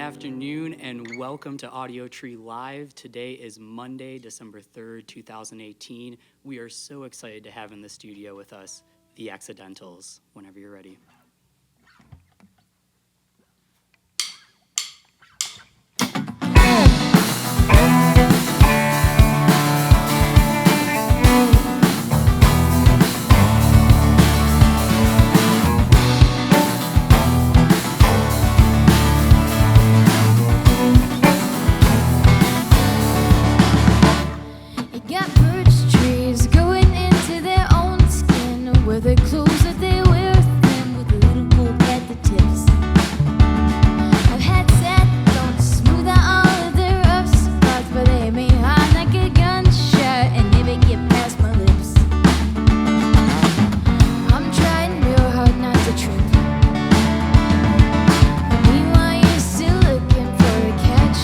afternoon, and welcome to Audiotree Live. Today is Monday, December 3rd, 2018. We are so excited to have in the studio with us the Accidentals. Whenever you're ready. The clothes that they wear thin with a little gold at the tips. I've had sad thoughts smooth out all of their rough spots, but they hit me hard like a gunshot and never get past my lips. I'm trying real hard not to trip. Meanwhile, you're still looking for a catch.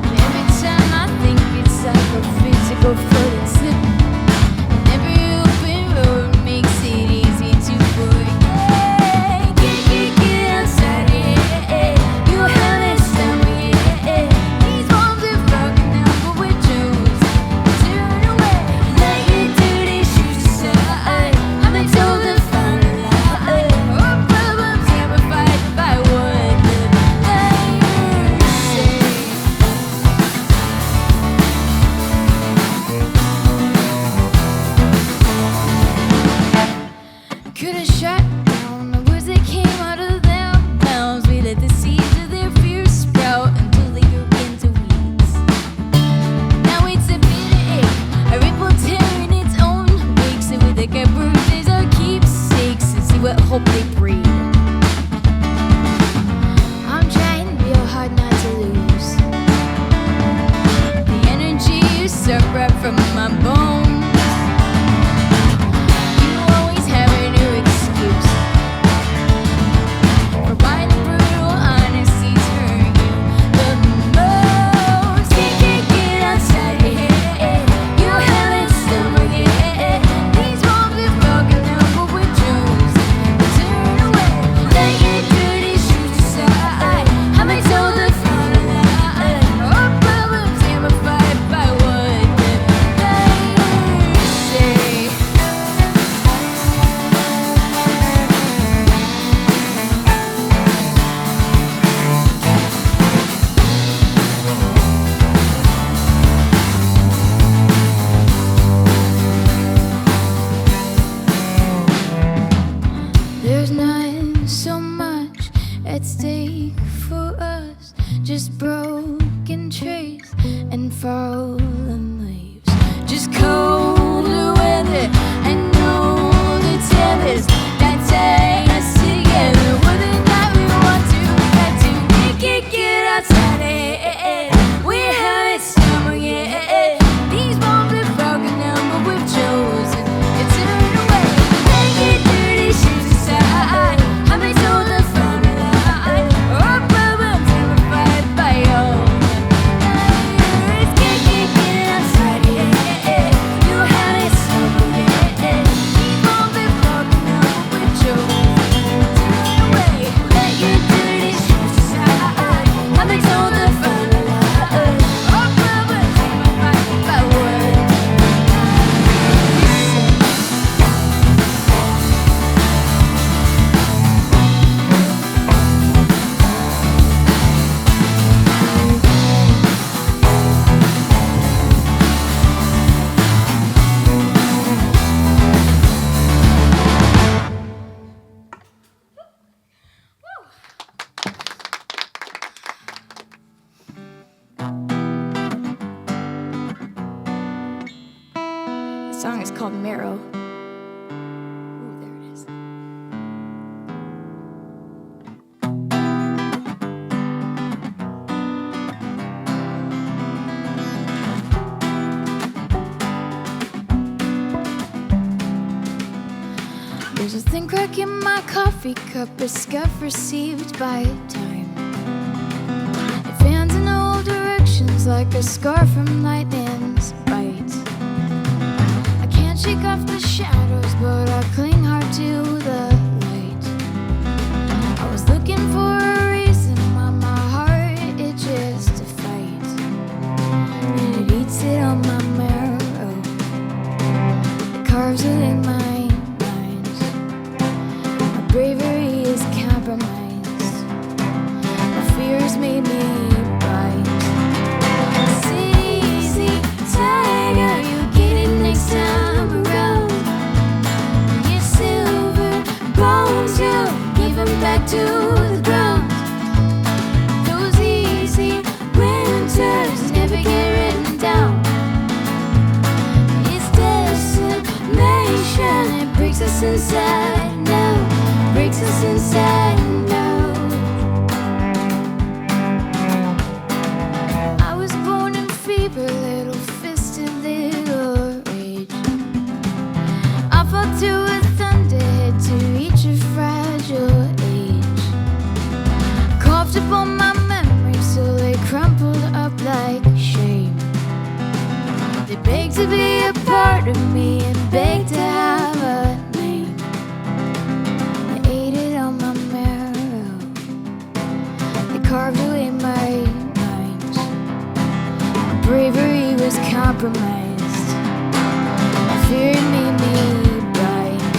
And every time I think it's like a physical foot and slip. Makes it easy to forget. Get outside, yeah. You have this stomach, yeah. These bombs are fucking out, but we're choosing to turn away. Let your dirty shoes aside. I've been told to find a lie. Our problems amplified by what the liars say. Could've shut down the words that came out of their mouths. We let the seeds of their fears sprout until they grew into weeds. Now it's a bitter ache, a ripple tearing its own wake. So we take our bruises, our keepsakes, and see what hope they breed. I'm trying real hard not to lose the energy you suck right from my bones. There's not so much at stake for us, just broken trees and fallen leaves, just colder weather and older tethers that tie us together. Whether or not we want to, got to get outside it. We have it summer, yeah. These bombs are broken down, but we've chosen to turn away. Take your dirty shoes aside. I've been told to find a lie. Our problems amplified by all the liars. Get outside, yeah. You have it summer, yeah. These bombs are broken down, but we've chosen to turn away. Let your dirty shoes aside. I've been told to find a lie. Our problems amplified by what you say. The song is called Marrow. Ooh, there it is. There's a thin crack in my coffee cup, a scuff received by time. It fans in all directions like a scar from lightning's bite. I can't shake off the shadows, but I cling hard to the light. I was looking for a reason my mind. My bravery is compromised. My fears made me blind. Sit easy, tiger, you get it next time around. Your silver bones, you give them back to the ground. Those easy winters never get written down. It's decimation, it breaks us inside now, breaks us inside now. I was born in fever, little fisted, little rage. I fought to a thunderhead to reach a fragile age. Carved upon my memories so they crumpled up like shame. They begged to be a part of me and begged to have a name. They ate it on my marrow. They carved away my mind. My bravery was compromised. My fear made me blind.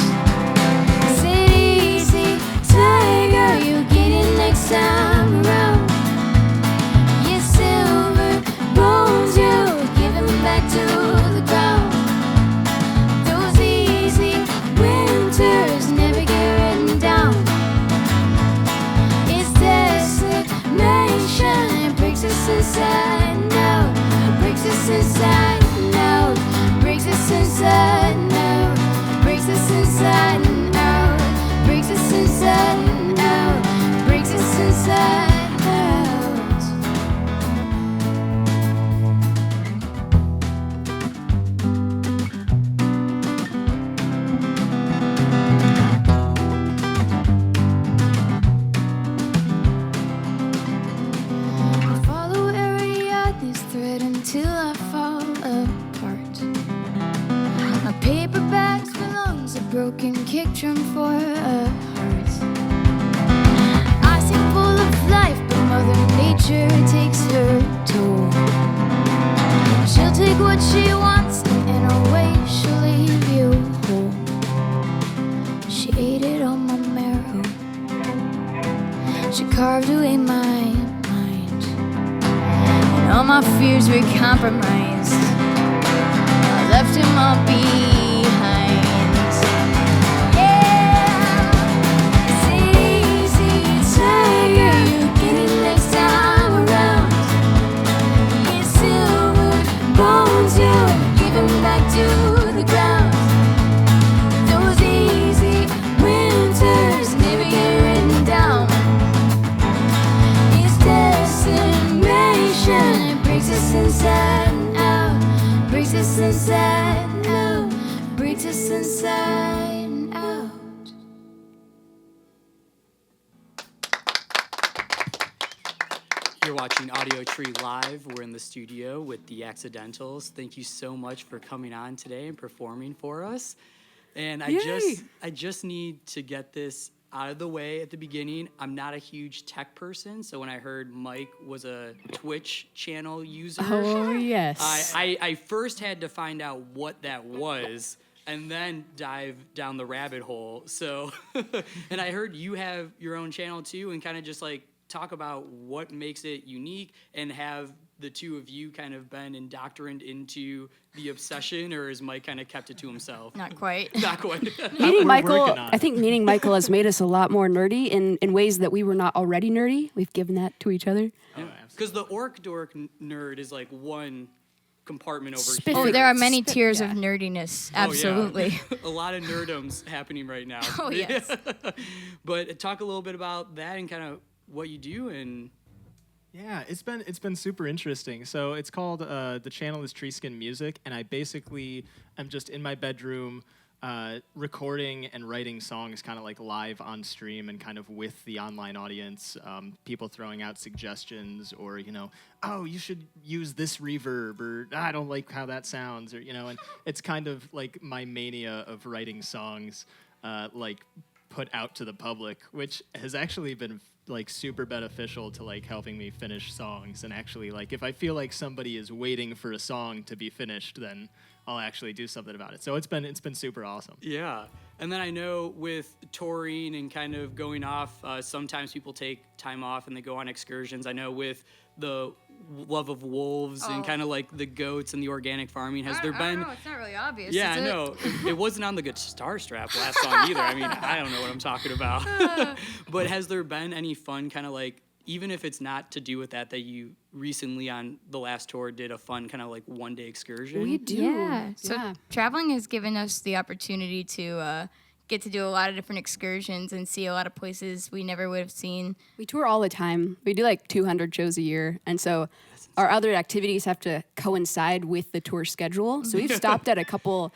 Sit easy, tiger, you get it next time around. Your silver bones, you give them back to the ground. Those easy winters never get written down. It's decimation, it breaks us inside now, breaks us inside now, breaks us inside now, breaks us inside now, breaks us inside now, breaks us inside out. I follow Ariadne's thread until I fall apart. My paperbacks for lungs, a broken kick drum for a heart. I seem full of life, but Mother Nature takes her toll. She'll take what she wants, and in a way she'll leave you whole. She ate it on my marrow. She carved away my mind, and all my fears were compromised. I left him all behind. Yeah, sit easy, tiger, you get it next time around. Your silver bones, you give them back to the ground. Those easy winters never get written down. It's decimation, it breaks us inside out, breaks us inside out, breaks us inside out. You're watching Audiotree Live. We're in the studio with the Accidentals. Thank you so much for coming on today and performing for us. And I just need to get this out of the way at the beginning. I'm not a huge tech person, so when I heard Mike was a Twitch channel user, Oh, yes. I first had to find out what that was and then dive down the rabbit hole. So, and I heard you have your own channel too, and kind of just like talk about what makes it unique, and have the two of you kind of been indoctrined into the obsession, or has Mike kind of kept it to himself? Not quite. Not quite. Meeting Michael, working on I think meeting Michael has made us a lot more nerdy in ways that we were not already nerdy. We've given that to each other. Because the orc dork nerd is like one compartment over Spiffy. here. Oh, there are many Spit- tiers yeah. of nerdiness. Oh, yeah. Absolutely. A lot of nerdums happening right now. Oh, yes. But talk a little bit about that and kind of what you do. And Yeah, it's been super interesting. So it's called the channel is Treeskin Music, and I basically am just in my bedroom recording and writing songs kind of like live on stream and kind of with the online audience, people throwing out suggestions or, oh, you should use this reverb, or I don't like how that sounds, or, and it's kind of like my mania of writing songs, like put out to the public, which has actually been like super beneficial to like helping me finish songs. And actually, like if I feel like somebody is waiting for a song to be finished, then I'll actually do something about it. So it's been super awesome. Yeah. And then I know with touring and kind of going off, sometimes people take time off and they go on excursions. I know with the love of wolves and kind of like the goats and the organic farming, has there I been... don't know, it's not really obvious. Yeah, is I it? know. It wasn't on the guitar strap last song either. I mean, I don't know what I'm talking about. But has there been any fun kind of like, even if it's not to do with that you recently on the last tour did a fun kind of like one-day excursion? We do. Yeah. So Yeah. traveling has given us the opportunity to get to do a lot of different excursions and see a lot of places we never would have seen. We tour all the time. We do like 200 shows a year. And so our other activities have to coincide with the tour schedule. So we've stopped at a couple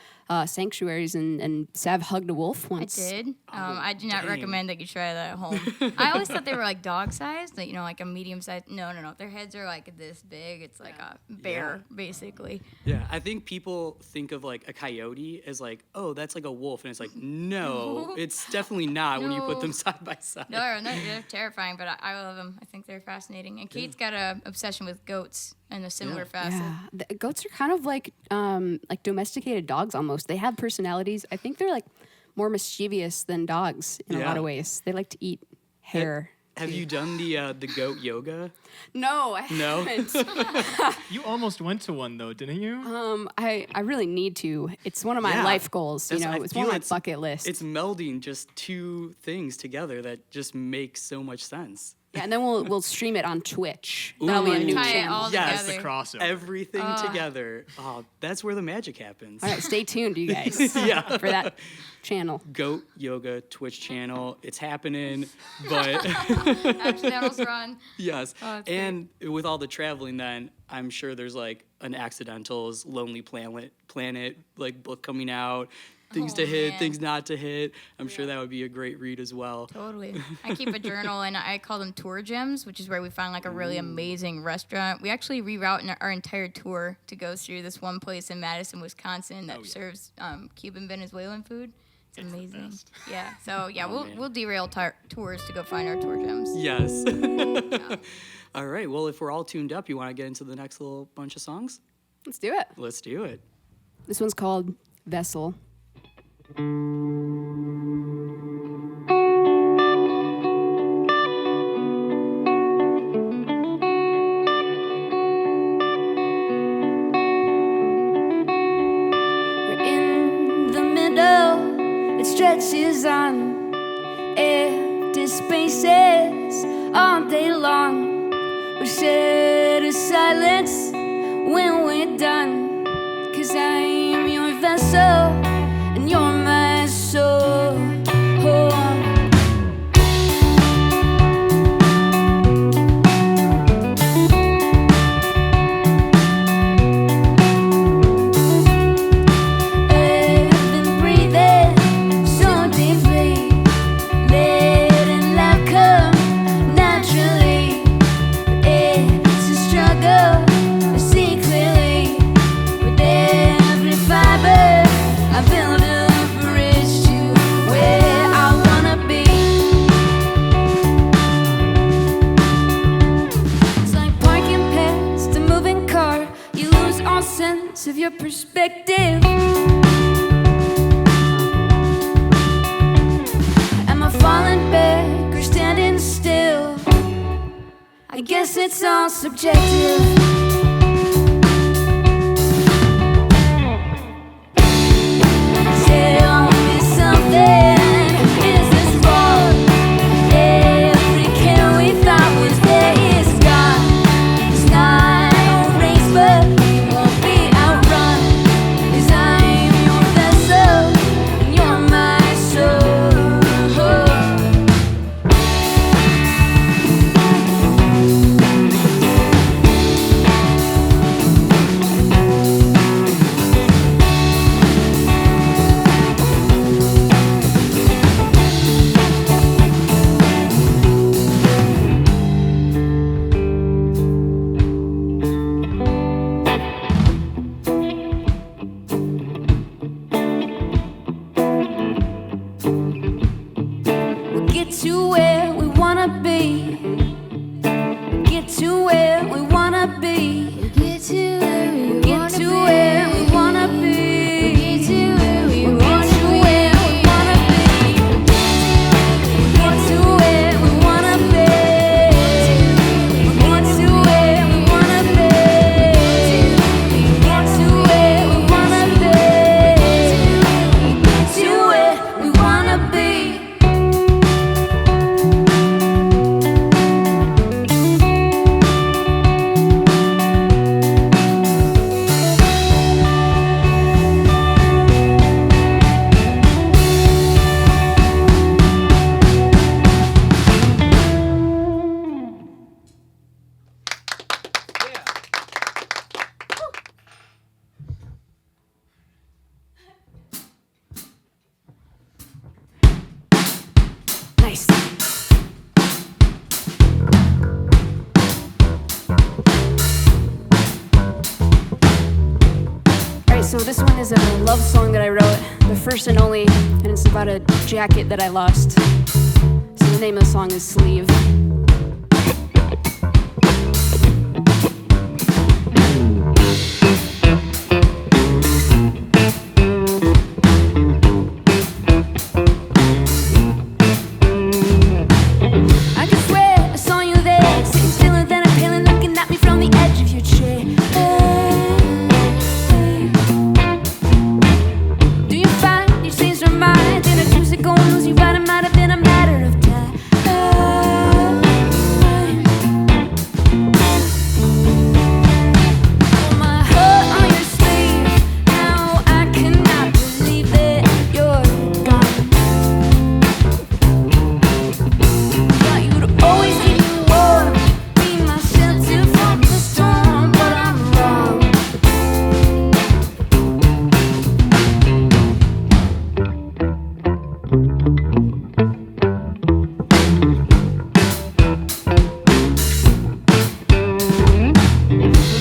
sanctuaries, and Sav hugged a wolf once. I did. I do not dang. recommend that you try that at home. I always thought they were like dog sized, like, like a medium sized. No. Their heads are like this big. It's like a bear, basically. Yeah, I think people think of like a coyote as like, oh, that's like a wolf. And it's like, no, it's definitely not when you put them No. side by side. No, they're terrifying, but I love them. I think they're fascinating. And Kate's got an obsession with goats in a similar facet. Yeah, the goats are kind of like domesticated dogs almost. They have personalities. I think they're like more mischievous than dogs in a lot Yeah. of ways. They like to eat hair. Have you done the goat yoga? No, I No? haven't. You almost went to one though, didn't you? I really need to. It's one of my Yeah. life goals. You That's- know, I it's feel one of my it's- bucket list. It's melding just two things together that just makes so much sense. Yeah, and then we'll stream it on Twitch. That'll be a Ooh. new Tie it channel. all Yes. The together. crossover. Everything together. Oh, that's where the magic happens. All right, stay tuned, you guys, Yeah. for that channel. Goat Yoga Twitch channel. It's happening, but Accidentals run. yes. Oh, that's And with all the traveling, then I'm sure there's like an Accidentals Lonely Planet like book coming out. Things to Oh, hit, man. things not to hit. I'm sure that would be a great read as well. Totally. I keep a journal, and I call them tour gems, which is where we find like a really amazing restaurant. We actually reroute our entire tour to go through this one place in Madison, Wisconsin that serves Cuban Venezuelan food. It's It's the amazing. best. Yeah. So yeah, man. we'll derail tours to go find our tour gems. Yes. All right. Well, if we're all tuned up, you want to get into the next little bunch of songs? Let's do it. Let's do it. This one's called Vessel. We're in the middle, it stretches on empty spaces all day long. We share a silence when we're done, 'cause I'm your vessel and you're my soul. I've been breathing so deeply, letting life come naturally. It's a struggle, I see clearly. With every fiber, I build a bridge to where I wanna be. It's like parking past a moving car. You lose all sense of your perspective. Am I falling back or standing still? I guess it's all subjective. Tell me something, is this wrong? Every care we thought was there is gone. It's not a race, but we won't be outrun. 'Cause I'm your vessel and you're my soul. to where we wanna be. Get to where we wanna be. Get to where we Get wanna to be. where we wanna be. Get to where we Get wanna to where we wanna be. Get to where we wanna be. Get to where we wanna be. Get to where we wanna be. Get to where we wanna be. Nice. Alright, so this one is a love song that I wrote, the first and only, and it's about a jacket that I lost. So the name of the song is Sleeve. I could swear I saw you there, sitting stiller than a paling, looking at me from the edge of your chair. Do you find you changed your mind? In a juicy go and lose you, but it might have been a matter of time. My heart on your sleeve, now I cannot believe that you're gone. Thought you'd always keep me warm, be my shelter from the storm, but I'm wrong.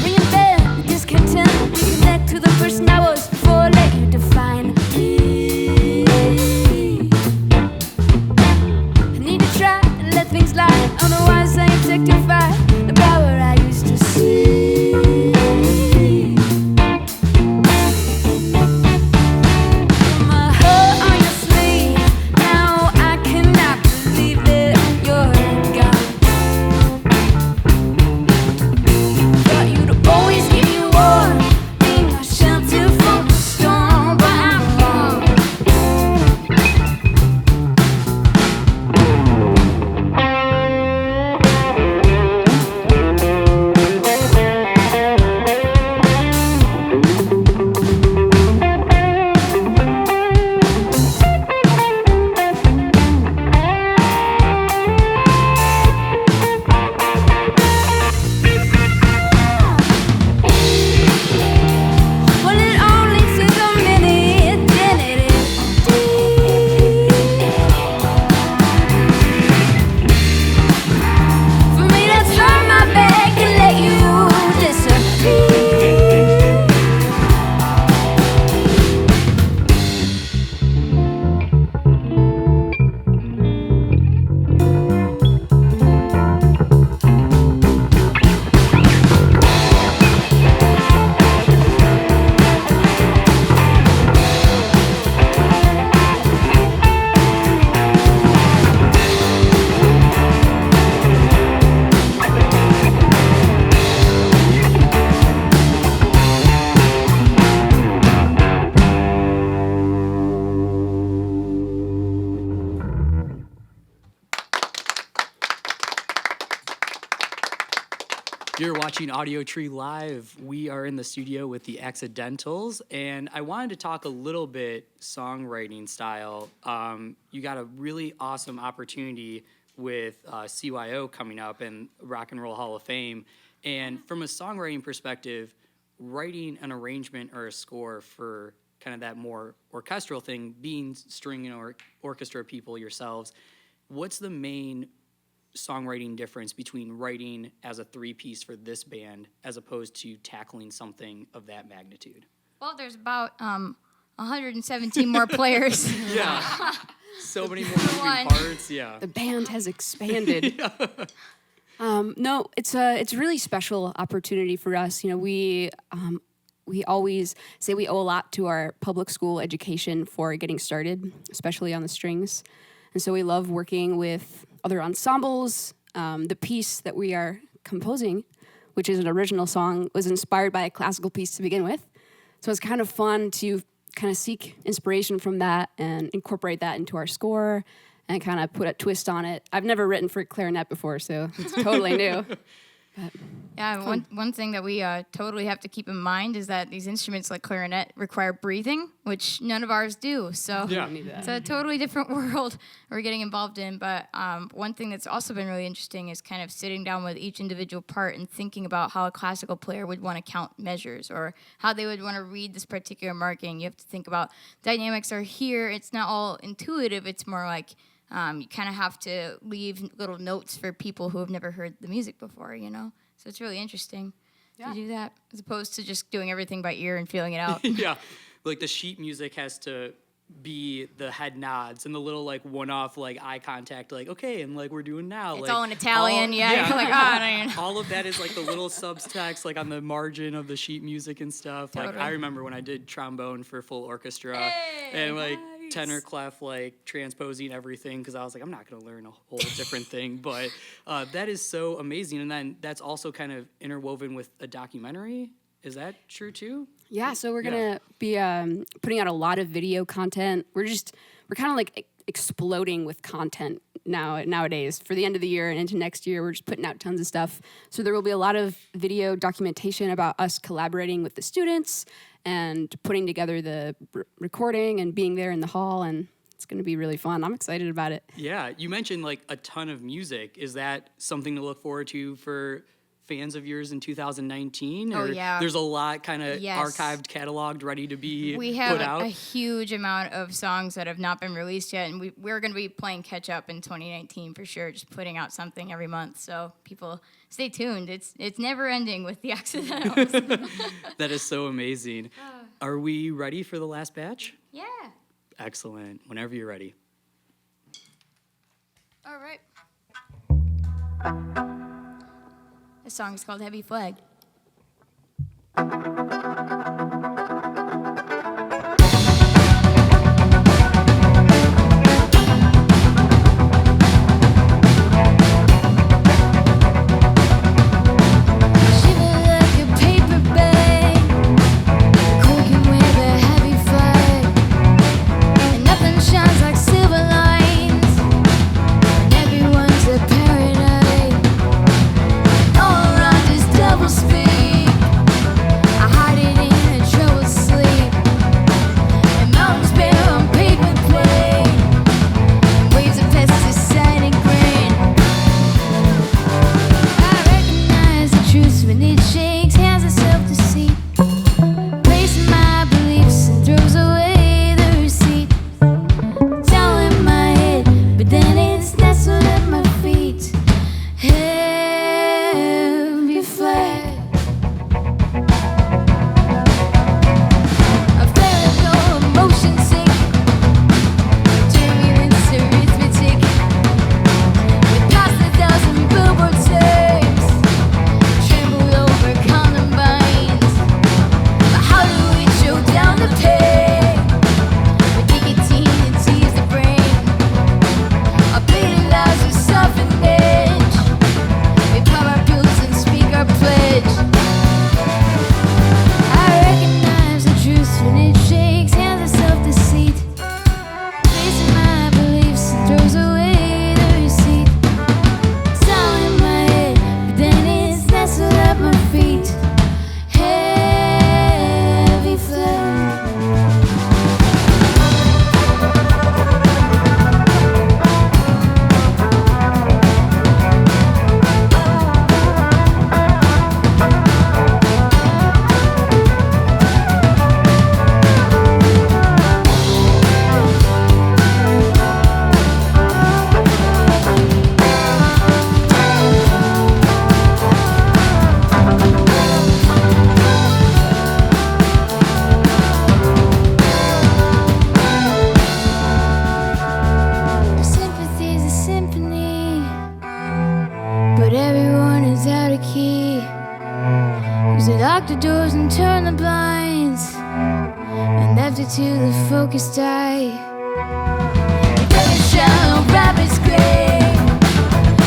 Reinvent the discontent, reconnect to the person I was before, let you define me. I need to try and let things lie, otherwise I objectify the power I used to see. My heart on your sleeve, now I cannot believe that you're gone. Thought you'd always keep me warm, be my shelter from the storm, but I'm wrong. Well, it only took a minute, then it emptied. For me to turn my back and let you disappear. You're watching Audiotree Live. We are in the studio with the Accidentals, and I wanted to talk a little bit songwriting style. You got a really awesome opportunity with CYO coming up and Rock and Roll Hall of Fame. And from a songwriting perspective, writing an arrangement or a score for kind of that more orchestral thing, being string and orchestra people yourselves, what's the main songwriting difference between writing as a three-piece for this band as opposed to tackling something of that magnitude? Well, there's about 117 more players. Yeah. so many more moving One. parts. Yeah. The band has expanded. No, it's a really special opportunity for us. You know, we always say we owe a lot to our public school education for getting started, especially on the strings. And so we love working with other ensembles. The piece that we are composing, which is an original song, was inspired by a classical piece to begin with. So it's kind of fun to kind of seek inspiration from that and incorporate that into our score and kind of put a twist on it. I've never written for clarinet before, so it's totally new. Yeah, one thing that we totally have to keep in mind is that these instruments like clarinet require breathing, which none of ours do. So Yeah. it's a totally different world we're getting involved in. But one thing that's also been really interesting is kind of sitting down with each individual part and thinking about how a classical player would want to count measures or how they would want to read this particular marking. You have to think about dynamics are here. It's not all intuitive. It's more like you kind of have to leave little notes for people who have never heard the music before, you know? So it's really interesting to do that as opposed to just doing everything by ear and feeling it out. Yeah. Like the sheet music has to be the head nods and the little like one-off like eye contact, like, okay, and like we're doing now. It's like, all in Italian, yeah. You're like, all of that is like the little subtext like on the margin of the sheet music and stuff. Like Totally. I remember when I did trombone for full orchestra and like tenor clef like transposing everything because I was like, I'm not going to learn a whole different thing. But that is so amazing. And then that's also kind of interwoven with a documentary. Is that true too? Yeah, so we're gonna be putting out a lot of video content. We're kind of like exploding with content nowadays. For the end of the year and into next year, we're just putting out tons of stuff. So there will be a lot of video documentation about us collaborating with the students and putting together the recording and being there in the hall, and it's going to be really fun. I'm excited about it. Yeah, you mentioned like a ton of music. Is that something to look forward to for fans of yours in 2019? Oh, Or yeah. There's a lot kind of Yes. archived, cataloged, ready to be We have put out. a huge amount of songs that have not been released yet, and we're going to be playing catch up in 2019 for sure, just putting out something every month. So people, stay tuned. It's never ending with the accidentals. That is so amazing. Are we ready for the last batch? Yeah. Excellent. Whenever you're ready. All right. This song is called Heavy Flag. Shiver like a paper bag. Cold can wear the heavy flag, and nothing shines like silver lines when everyone's a paradise. All around is double speak. I hide it lock the doors and turn the blinds. And after two, the focus died. Take a shallow rabbit's grave.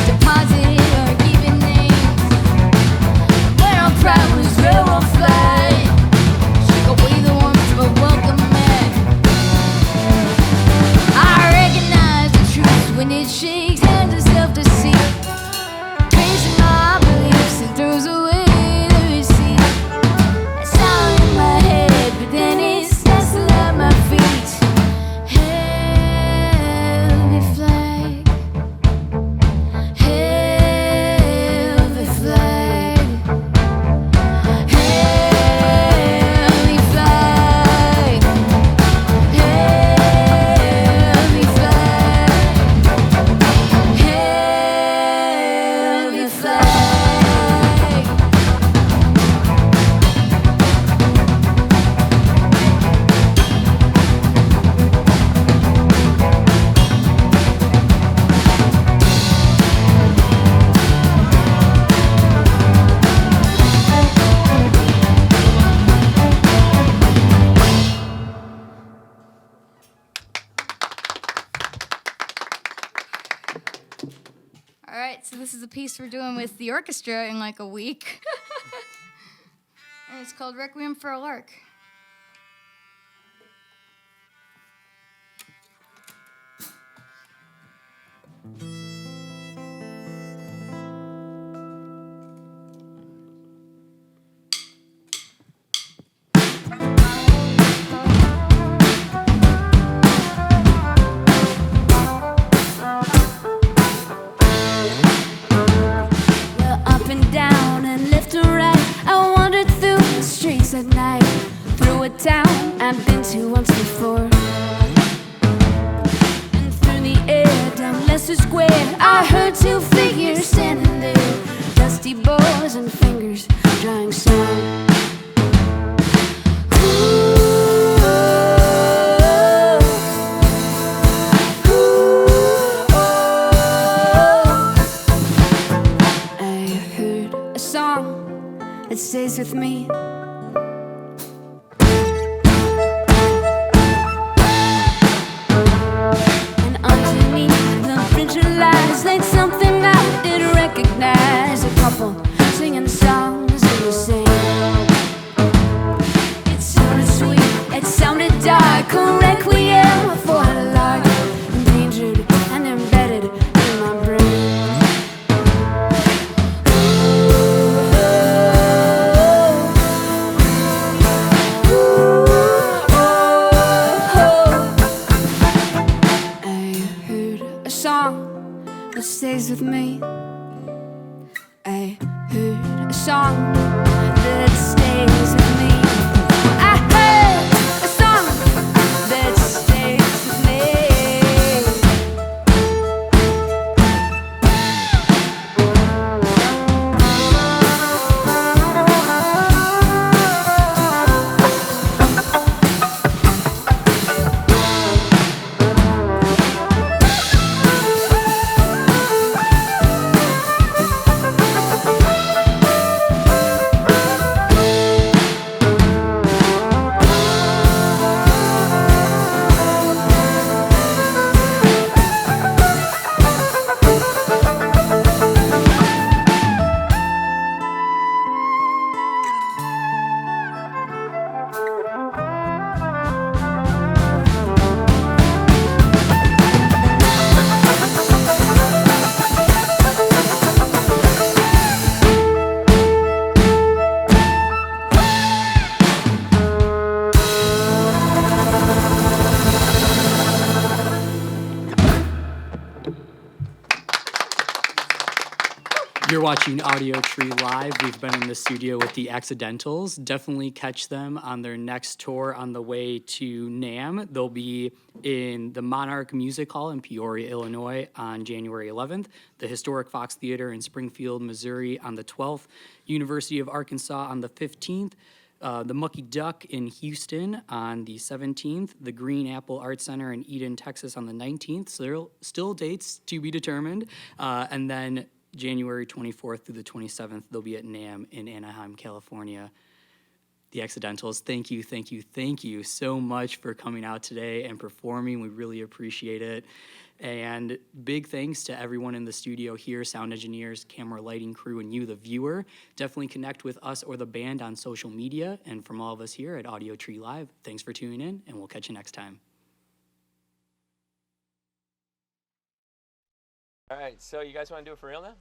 Deposit or keeping names. When our pride was railroad flight, shake away the warmth of a welcome mat. I recognize the truth when it shakes hands of self-deceit. Tracing my beliefs and throws away the receipt. A sound in my head, but then it starts to at my feet. Heavy flag. Heavy flag. Heavy flag. Heavy flag. Heavy flag. All right, so this is a piece we're doing with the orchestra in like a week. And it's called Requiem for a Lark. Well, up and down and left and right, I wandered through the streets at night, through a town I've been to once before. And through the air, down Leicester Square, I heard two figures standing there, dusty bows and fingers drawing sound. I heard a song that stays with me. And underneath the fringe of lies laid something I did recognize. A couple singing songs in the same. It sounded sweet, it sounded dark. A requiem for a lark, endangered and embedded in my brain. I heard a song that stays with me. I heard a song that stays with me. I heard a song that stays with me. You're watching Audiotree Live. We've been in the studio with the Accidentals. Definitely catch them on their next tour on the way to NAMM. They'll be in the Monarch Music Hall in Peoria, Illinois on January 11th, the Historic Fox Theater in Springfield, Missouri on the 12th, University of Arkansas on the 15th, the Mucky Duck in Houston on the 17th, the Green Apple Art Center in Eden, Texas on the 19th. So there are still dates to be determined. And then January 24th through the 27th, they'll be at NAMM in Anaheim, California. The Accidentals, thank you so much for coming out today and performing. We really appreciate it. And big thanks to everyone in the studio here, sound engineers, camera, lighting crew, and you, the viewer. Definitely connect with us or the band on social media. And from all of us here at Audiotree Live, thanks for tuning in, and we'll catch you next time. All right, so you guys want to do it for real now?